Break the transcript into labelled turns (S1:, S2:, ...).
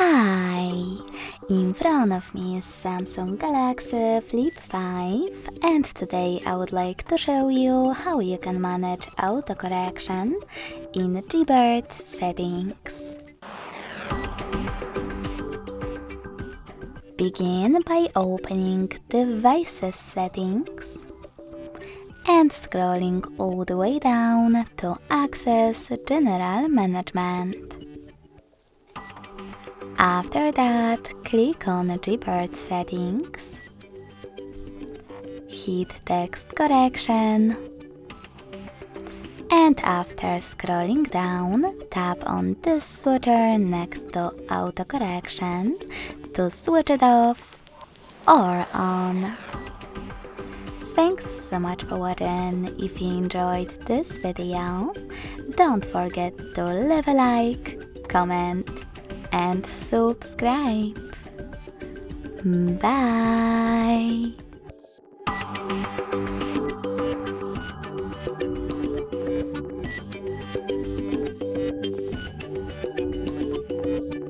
S1: Hi! In front of me is Samsung Galaxy Flip 5 and today I would like to show you how you can manage autocorrection in Gboard settings. Begin by opening Devices settings and scrolling all the way down to access General Management. After that, click on Gboard settings, hit text correction, and after scrolling down, tap on this switcher next to autocorrection to switch it off or on. Thanks so much for watching. If you enjoyed this video, don't forget to leave a like, comment, and subscribe. Bye!